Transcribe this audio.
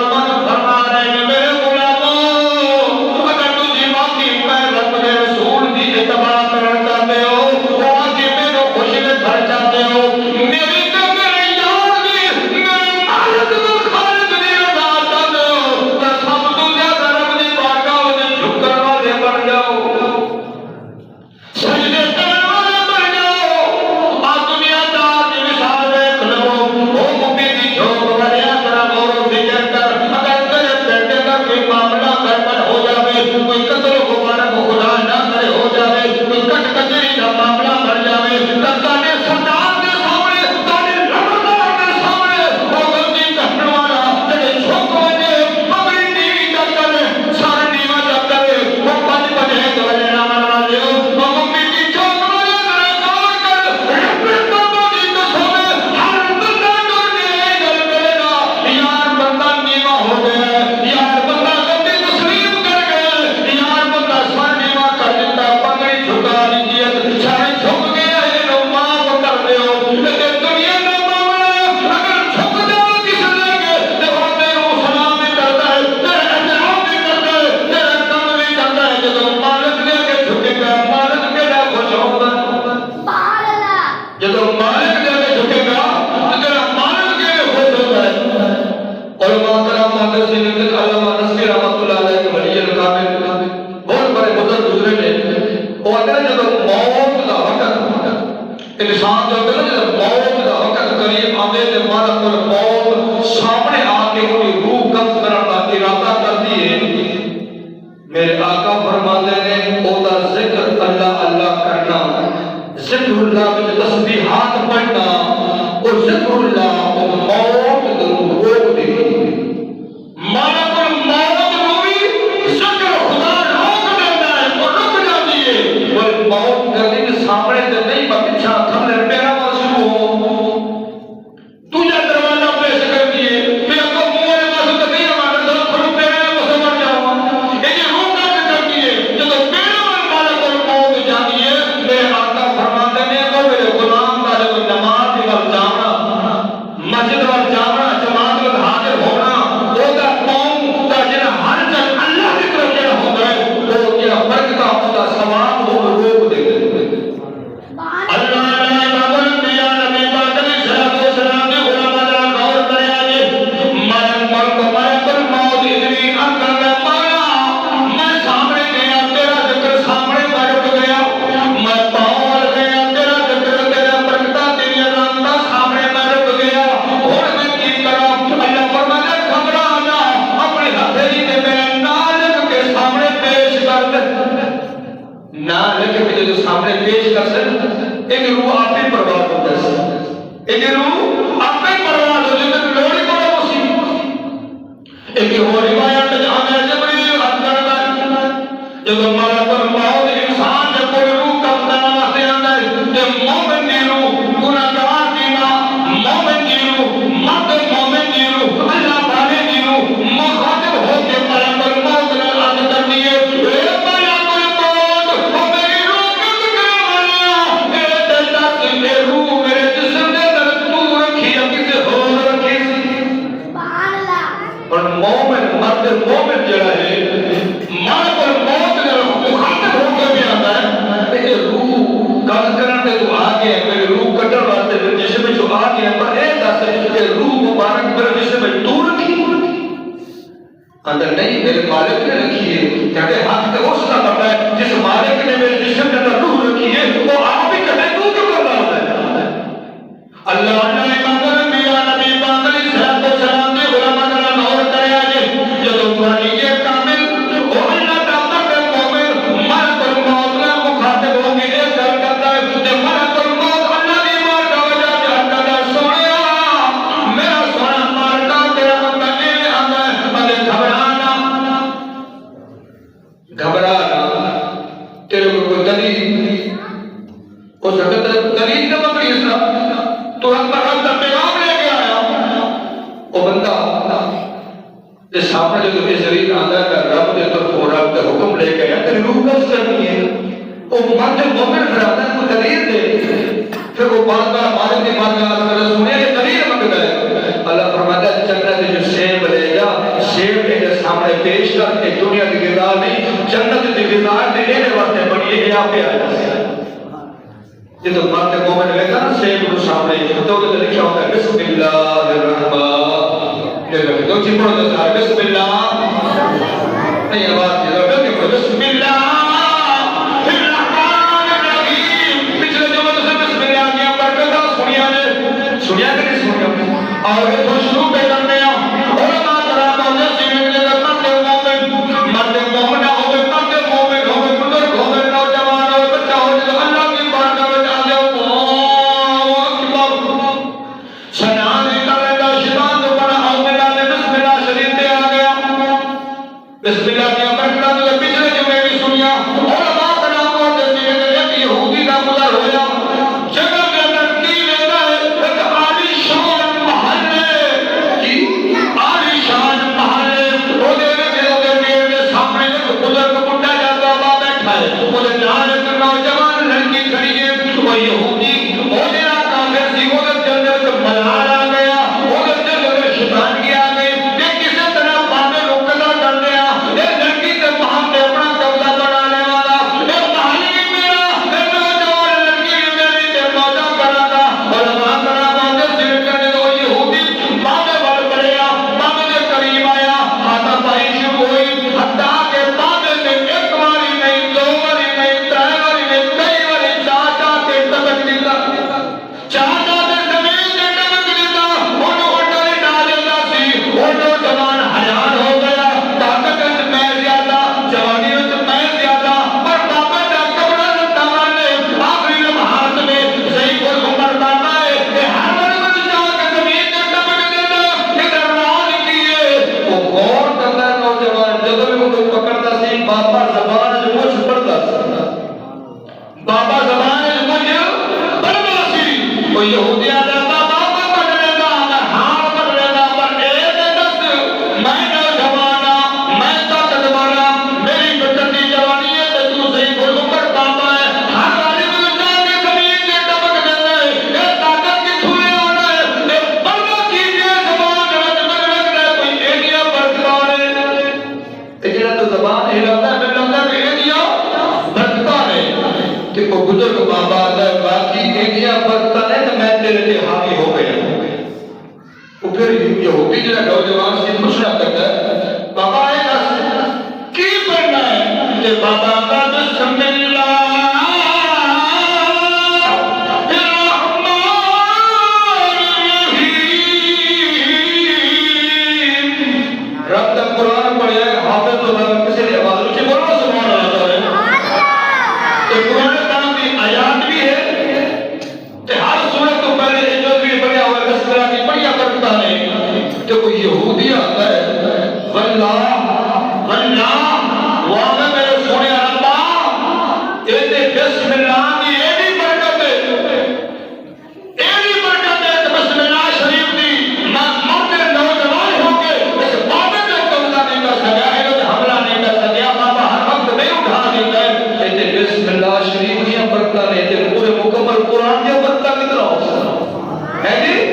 فرما رہے ہیں میرے غلاموں، اگر تجھے واقعی امام محمد سین الدین علامہ نصفی رحمۃ اللہ علیہ کے ولی الکامل بہت بڑے بزرگ گزرے نے. وہ آتے ہیں جب موت کا وقت انسان جو ہوتا ہے نا، جب موت کا وقت قریب آنے کے مالک الموت سامنے آ کے ان کی روح قبض کرنے کا ارادہ کرتی ہے. میرے آقا فرماتے ہیں اولا ذکر اللہ اللہ کرنا، ذکر اللہ میں تسبیحات پڑھنا اور ذکر اللہ کو موت روک دی. مالک الموت روی ذکر خدا روک دیتا ہے، وہ رک جاتی ہے. وہ موت کبھی کے سامنے سے نہیں بچہ تھمنے پیرا شروع ہو تجھے دروازہ پیش کر دیے پھر آپ کو منہ والے پاس تو نہیں ہمارے ساتھ کھڑو پیرے میں بسے مر جاؤں یہ روح کا ذکر کیے جب پیرے میں مالک الموت جانی ہے. میرے آقا فرماتے ہیں کہ میرے غلام کا جب نماز کی وقت جانا، مسجد وقت جانا، جماعت میں حاضر ہونا، وہ کا قوم کا جنہ ہر جن اللہ کی طرف جنہ ہو گئے وہ کیا فرق کا ہوتا ثواب ہو روک دے گئے. اللہ سامنے پیش کر سکتے ایک روح آپ ہی برباد ہو جائے، ایک روح آپ ہی برباد ہو جائے لوڑی کو مصیبت. ایک اور روایت جہاں میں جبریل اندر جب مالک الموت انسان جب کوئی روح کا بدنام سے اندر جب مومن کی روح گناہگار کی ماں، مومن کی روح مرد، مومن کی روح اللہ والے کی روح مخاطب ہو کے مالک الموت نے عرض کرتی ہے مومن جڑا ہے مالک الموت نے مخاطب ہو کے بھی آتا ہے کہ روح قبض کرنے تو آ گیا میری روح کٹر واسطے میرے جسم میں جو آ گیا پر اے دس کہ روح مبارک میرے جسم میں تو رکھی اندر نہیں میرے مالک نے رکھی ہے. کہتے حق تو اس کا پتہ ہے جس مالک نے میرے جسم کے اندر روح رکھی ہے وہ آپ ہی کہتے تو کیوں کر رہا ہے. اللہ نے امام الانبیاء نبی پاک علیہ الصلوۃ والسلام نے علماء کا نور کریا جب تمہاری یہ کامل اور اللہ تعالیٰ کے مومن مالک الموت نے مخاطب ہو کے ایک گل کرتا ہے کہ مالک الموت اللہ کی مار کا وجہ جانتا ہے سویا میرا سونا مار کا تیرا بندہ یہ آتا ہے مجھے گھبرانا تیرے کو کوئی دلیل ہو سکتا ہے دلیل نہ پکڑی اس طرح تو رب کا پیغام لے کے آیا وہ بندہ اس سامنے جو تمہیں ذریعہ آتا ہے کہ رب نے طرف ہو رب کا حکم لے کے آیا تیری روح قبض کرنی ہے. وہ مرد مومن پھر آتا ہے کوئی دلیل دے پھر وہ بار بار مالک کی بات کا سنے کہ دلیل مانگتا ہے. اللہ فرماتا ہے جنت جو سیب لے جا سیب میرے سامنے پیش کر کے دنیا کی غذا نہیں جنت کی غذا دینے واسطے بڑی ہے آپ پہ آیا یہ تو مرد مومن لے کر سیب کو سامنے تو لکھا ہوتا ہے بسم اللہ الرحمن دو چیز پڑھو دو بسم اللہ نہیں آواز یہ بسم اللہ الرحمن الرحیم. پچھلے جو میں سے بسم اللہ کیا برکت سنیا نے سنیا کہ نہیں سنیا اور یہ تو شروع پہ کرنے علماء کرام اور جیسے میں نے مرد مومن ہو گئے مرد مومن ہو گئے بزرگ ہو گئے نوجوان ہو گئے بچہ ہو گئے اللہ کی بات کا بچہ آ جاؤ سنان بسم اللہ کی برکت نے پچھلے جمعے بھی سنیا علماء کرام اور جیسے یہودی کا گزر ہوا جگہ کے اندر کی لیتا ہے ایک عالی شان محل ہے جی عالی شان محل ہے وہ دینے کے سامنے ایک بزرگ بڈھا جاتا ہوا بیٹھا ہے وہ نال ایک نوجوان لڑکی کھڑی ہے وہ یہودی وہ دینا کافر سی وہ جنت ملال آ گیا وہ جنت شیطان کی آ گئی کسی طرح باتیں رکتا کر دیا نبی دیا برکتاں نے تو میں تیرے تے حاوی ہو گیا. وہ پھر یہودی جو نوجوان سے پوچھنا کرتا ہے بابا اے دس کی پڑھنا ہے؟ کہ بابا کا بسم اللہ رب تک قرآن پڑھیا ہے حافظ تو کسی نے آواز اچھی بولو سبحان اللہ ہے. قرآن پاک کی آیات بھی ہے کہ ہر سورت تو پہلے جو بھی بنیا ہوا ہے اس طرح کی بڑھیا برکتاں نے. کہ کوئی یہودی آتا ہے واللہ واہ میرے سونے ربا یہ بسم اللہ کی ایڈی برکت ہے کہ بسم اللہ شریف کی نہ مرد نوجوان ہو کے اس بابے پہ قبضہ نہیں کر سکیا ہے تو حملہ نہیں کر سکیا. بابا ہر وقت نہیں اٹھا دیتا ہے. یہ بسم اللہ شریف کی برکتاں نے پورے مکمل قرآن کی برکتاں کتنا ہو ہے جی.